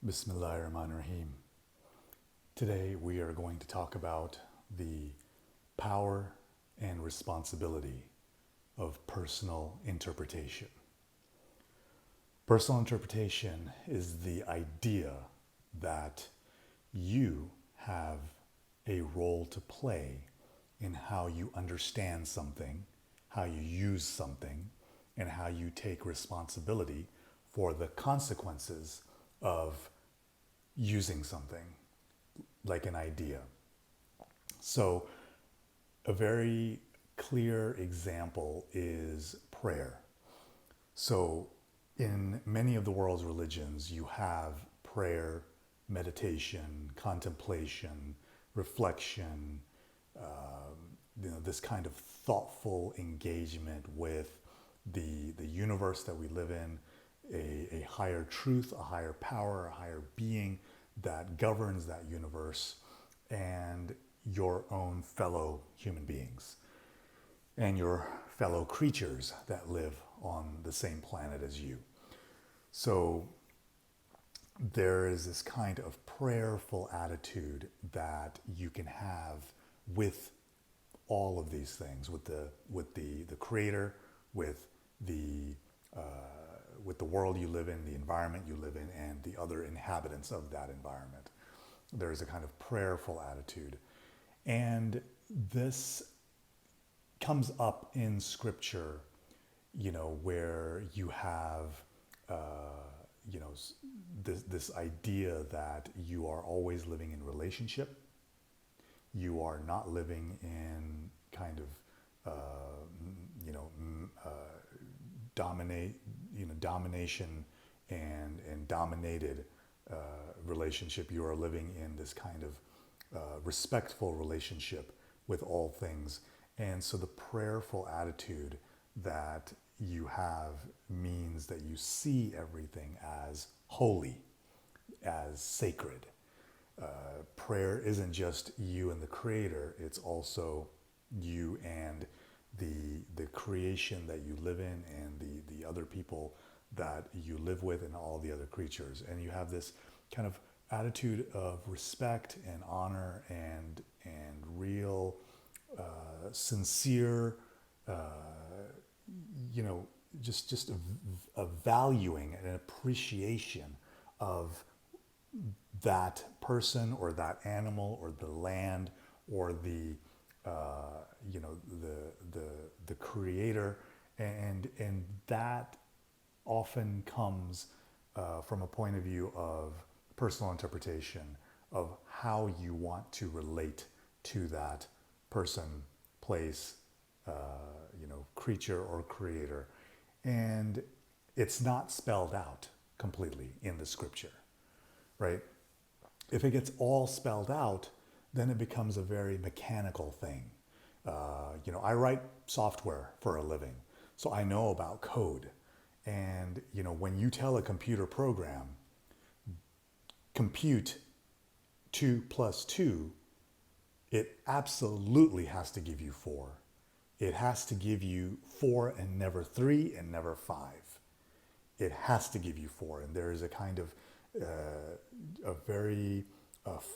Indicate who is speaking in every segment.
Speaker 1: Bismillahirrahmanirrahim. Today we are going to talk about the power and responsibility of personal interpretation. Personal interpretation is the idea that you have a role to play in how you understand something, how you use something, and how you take responsibility for the consequences of using something, like an idea. So, a very clear example is prayer. So, in many of the world's religions, you have prayer, meditation, contemplation, reflection, this kind of thoughtful engagement with the universe that we live in, a higher truth, a higher power, a higher being that governs that universe, and your own fellow human beings and your fellow creatures that live on the same planet as you. So there is this kind of prayerful attitude that you can have with all of these things, with the creator, with the world you live in, the environment you live in, and the other inhabitants of that environment. There is a kind of prayerful attitude. And this comes up in scripture, where you have, this idea that you are always living in relationship. You are not living in kind of, domination and dominated relationship. You are living in this kind of respectful relationship with all things. And so the prayerful attitude that you have means that you see everything as holy, as sacred. Prayer isn't just you and the creator, it's also you and the creation that you live in, and the other people that you live with, and all the other creatures. And you have this kind of attitude of respect and honor and real sincere just a valuing and an appreciation of that person or that animal or the land or the creator, and that often comes from a point of view of personal interpretation of how you want to relate to that person, place, creature or creator. And it's not spelled out completely in the scripture, right? If it gets all spelled out, then it becomes a very mechanical thing. I write software for a living, so I know about code. And, when you tell a computer program, compute 2 plus 2, it absolutely has to give you 4. It has to give you 4 and never 3 and never 5. It has to give you 4. And there is a kind of a very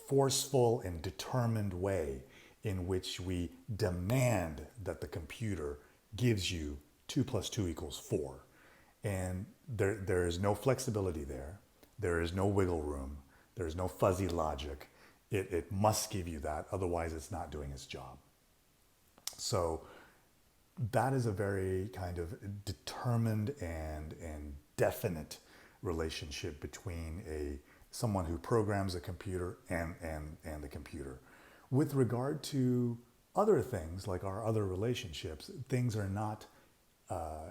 Speaker 1: forceful and determined way in which we demand that the computer gives you 2 plus 2 equals 4. And there is no flexibility there. There is no wiggle room. There is no fuzzy logic. It must give you that, otherwise it's not doing its job. So that is a very kind of determined and definite relationship between someone who programs a computer and the computer. With regard to other things, like our other relationships, things are not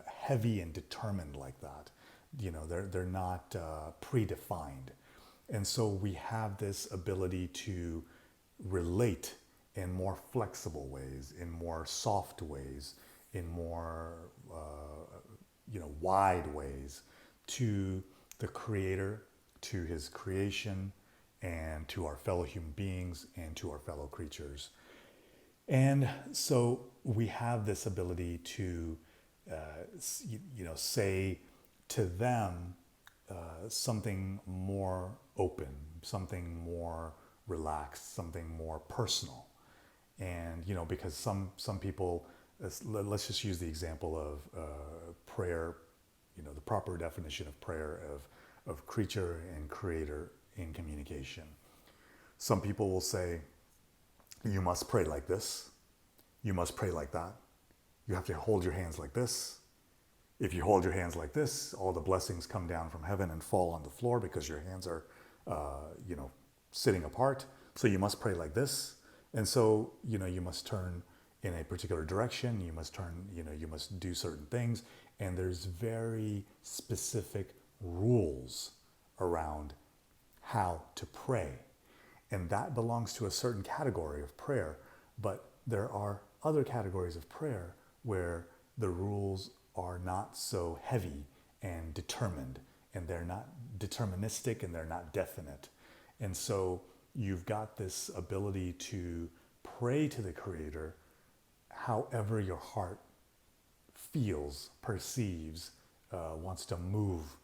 Speaker 1: heavy and determined like that. They're not predefined. And so we have this ability to relate in more flexible ways, in more soft ways, in more wide ways to the creator, to his creation, and to our fellow human beings and to our fellow creatures. And so we have this ability to say to them, something more open, something more relaxed, something more personal. And because some people, let's just use the example of prayer, the proper definition of prayer, of creature and creator in communication. Some people will say, you must pray like this, you must pray like that, you have to hold your hands like this. If you hold your hands like this, all the blessings come down from heaven and fall on the floor because your hands are, sitting apart. So you must pray like this. And so, you must turn in a particular direction. You must turn, you must do certain things. And there's very specific rules around how to pray. And that belongs to a certain category of prayer. But there are other categories of prayer where the rules are not so heavy and determined, and they're not deterministic, and they're not definite. And so you've got this ability to pray to the Creator however your heart feels, perceives, wants to move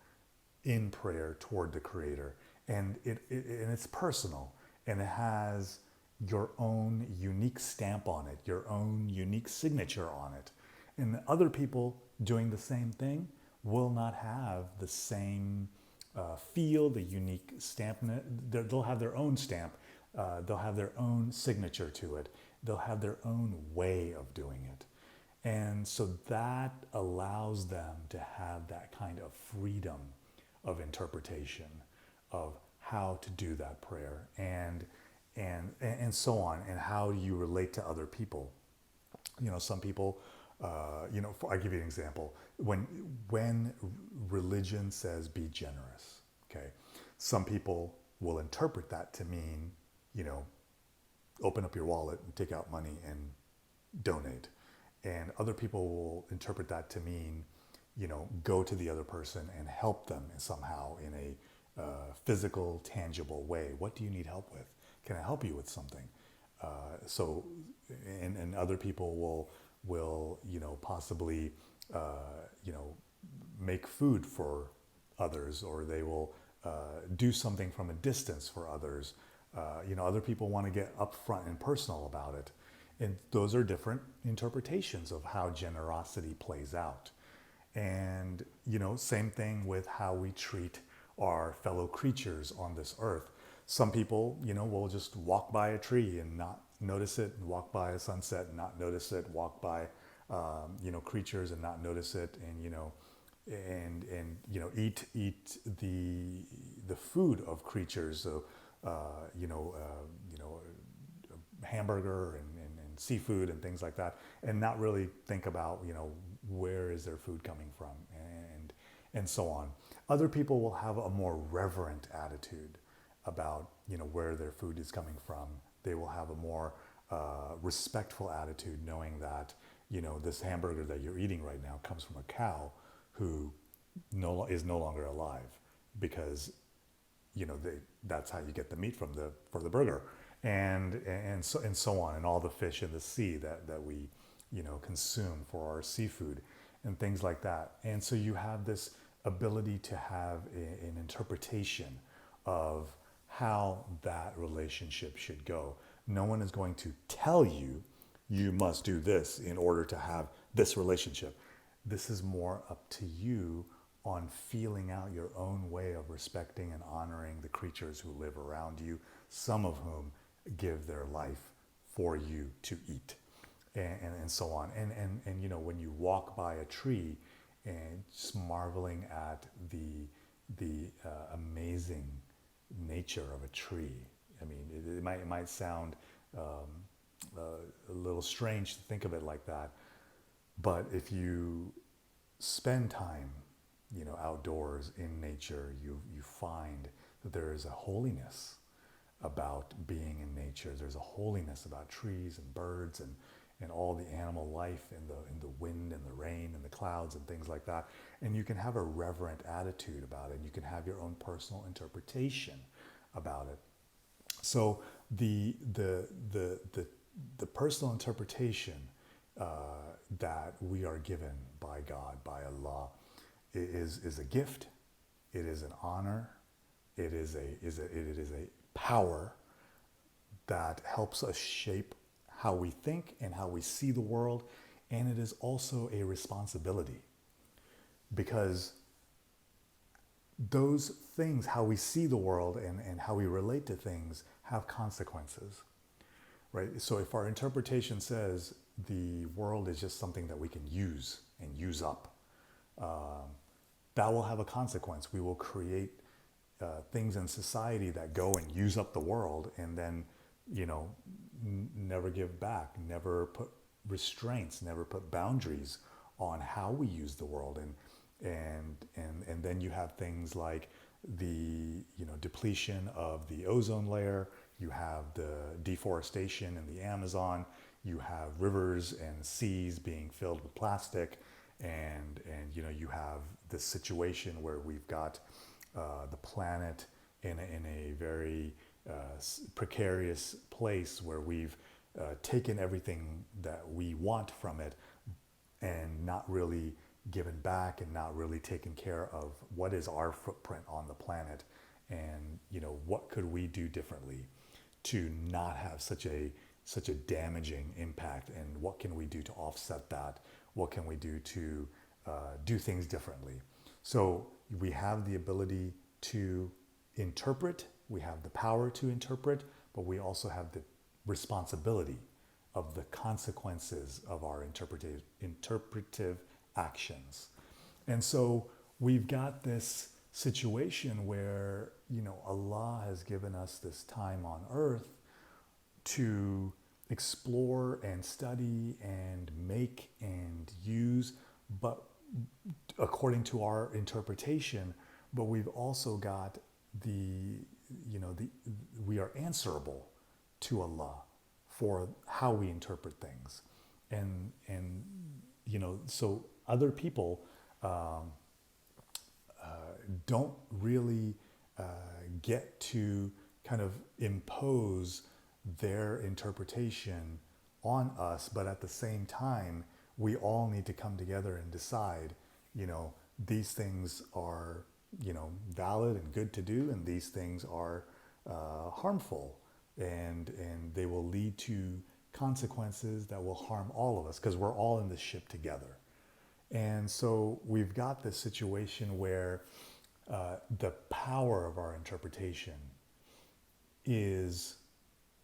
Speaker 1: in prayer toward the Creator. And it's personal, and it has your own unique stamp on it, your own unique signature on it. And other people doing the same thing will not have the same feel, the unique stamp. They'll have their own stamp. They'll have their own signature to it. They'll have their own way of doing it. And so that allows them to have that kind of freedom of interpretation of how to do that prayer and so on, and how you relate to other people. Some people, I give you an example. When religion says be generous, okay, some people will interpret that to mean, open up your wallet and take out money and donate. And other people will interpret that to mean, go to the other person and help them somehow in a physical, tangible way. What do you need help with? Can I help you with something? And other people will possibly, make food for others, or they will do something from a distance for others. Other people want to get upfront and personal about it. And those are different interpretations of how generosity plays out. And, same thing with how we treat our fellow creatures on this earth. Some people, will just walk by a tree and not notice it, and walk by a sunset and not notice it, walk by, creatures and not notice it, and eat the food of creatures. So, hamburger and seafood and things like that, and not really think about, where is their food coming from, and so on. Other people will have a more reverent attitude about, where their food is coming from. They will have a more respectful attitude, knowing that, this hamburger that you're eating right now comes from a cow who is no longer alive, because that's how you get the meat for the burger, and so on, and all the fish in the sea that we consume for our seafood and things like that. And so you have this ability to have an interpretation of how that relationship should go. No one is going to tell you, you must do this in order to have this relationship. This is more up to you on feeling out your own way of respecting and honoring the creatures who live around you, some of whom give their life for you to eat, and so on. And when you walk by a tree and just marveling at the amazing nature of a tree. I mean, it might sound a little strange to think of it like that, but if you spend time, outdoors in nature, you find that there is a holiness about being in nature. There's a holiness about trees and birds and all the animal life in the wind and the rain and the clouds and things like that. And you can have a reverent attitude about it. And you can have your own personal interpretation about it. So the personal interpretation that we are given by God, by Allah, is a gift, It is an honor. It is a power that helps us shape how we think and how we see the world. And it is also a responsibility, because those things, how we see the world and how we relate to things, have consequences, right? So if our interpretation says the world is just something that we can use and use up, that will have a consequence. We will create things in society that go and use up the world, and then, never give back, never put restraints, never put boundaries on how we use the world. And then you have things like the depletion of the ozone layer. You have the deforestation in the Amazon. You have rivers and seas being filled with plastic, and you have this situation where we've got the planet in a very precarious place, where we've taken everything that we want from it and not really given back, and not really taken care of what is our footprint on the planet, and what could we do differently to not have such a damaging impact, and what can we do to offset that? What can we do to do things differently? So we have the ability to interpret, we have the power to interpret, but we also have the responsibility of the consequences of our interpretive actions. And so we've got this situation where, Allah has given us this time on earth to explore and study and make and use, but according to our interpretation. But we've also got we are answerable to Allah for how we interpret things. And so other people don't really get to kind of impose their interpretation on us, but at the same time, we all need to come together and decide, these things are, valid and good to do, and these things are harmful, and they will lead to consequences that will harm all of us, because we're all in this ship together. And so we've got this situation where the power of our interpretation is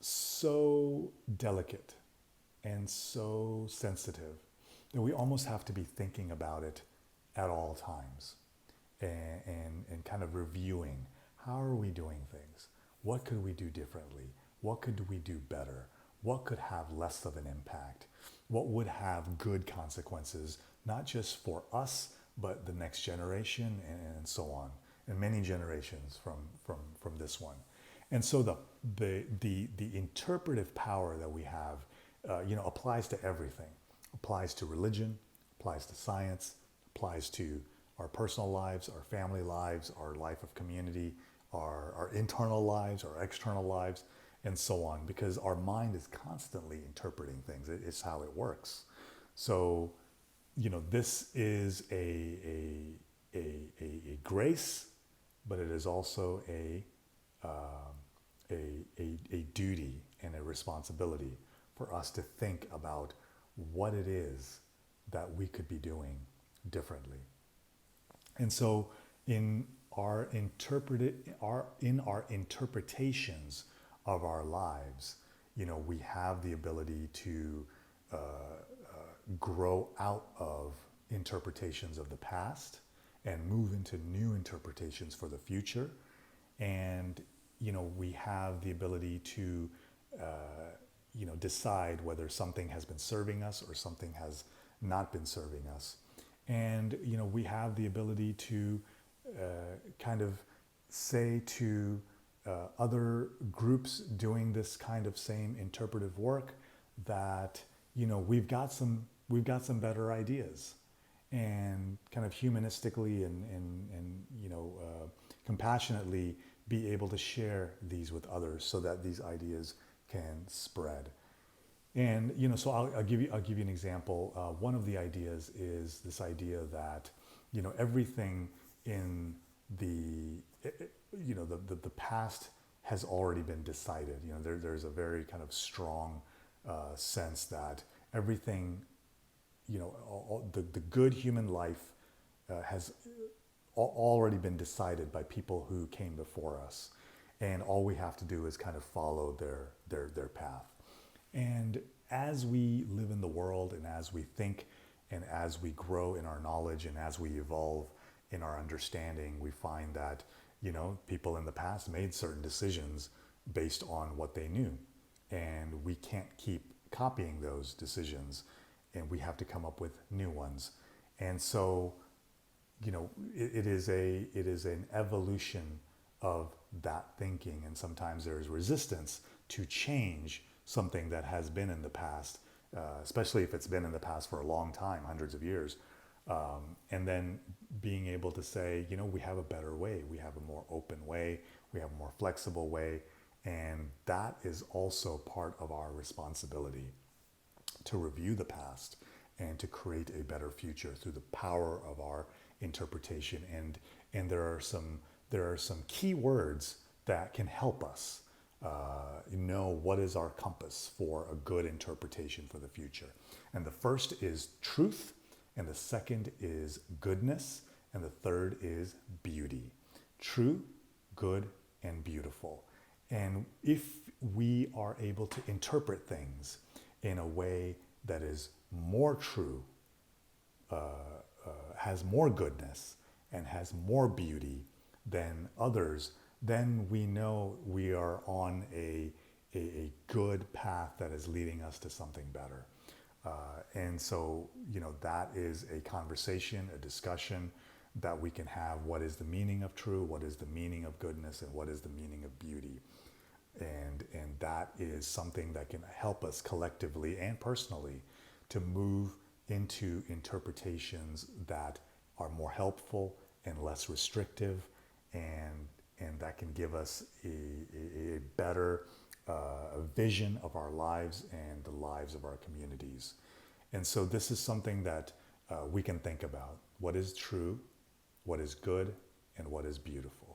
Speaker 1: so delicate and so sensitive that we almost have to be thinking about it at all times, and kind of reviewing, how are we doing things? What could we do differently? What could we do better? What could have less of an impact? What would have good consequences, not just for us, but the next generation, and so on, and many generations from this one. And so the interpretive power that we have, applies to everything. Applies to religion, applies to science, applies to our personal lives, our family lives, our life of community, our internal lives, our external lives, and so on, because our mind is constantly interpreting things. It's how it works. So, this is a grace, but it is also a duty and a responsibility for us to think about what it is that we could be doing differently. And so in our interpretations of our lives, we have the ability to grow out of interpretations of the past and move into new interpretations for the future. And, we have the ability to, decide whether something has been serving us or something has not been serving us. And, we have the ability to kind of say to other groups doing this kind of same interpretive work that, we've got some better ideas, and kind of humanistically and compassionately be able to share these with others so that these ideas can spread. And so I'll give you an example. One of the ideas is this idea that everything in the the past has already been decided. There's a very kind of strong sense that everything, the good human life has already been decided by people who came before us, and all we have to do is kind of follow their path. And as we live in the world, and as we think, and as we grow in our knowledge, and as we evolve in our understanding, we find that people in the past made certain decisions based on what they knew, and we can't keep copying those decisions, and we have to come up with new ones. And so it is an evolution of that thinking, and sometimes there is resistance to change something that has been in the past, especially if it's been in the past for a long time, hundreds of years, and then being able to say, we have a better way, we have a more open way, we have a more flexible way, and that is also part of our responsibility, to review the past and to create a better future through the power of our interpretation. And there are some key words that can help us know what is our compass for a good interpretation for the future. And the first is truth, and the second is goodness, and the third is beauty. True, good, and beautiful. And if we are able to interpret things in a way that is more true, has more goodness, and has more beauty than others, then we know we are on a good path that is leading us to something better. And so, that is a conversation, a discussion that we can have. What is the meaning of true? What is the meaning of goodness? And what is the meaning of beauty? And that is something that can help us collectively and personally to move into interpretations that are more helpful and less restrictive, and that can give us a better vision of our lives and the lives of our communities. And so this is something that we can think about. What is true, what is good, and what is beautiful.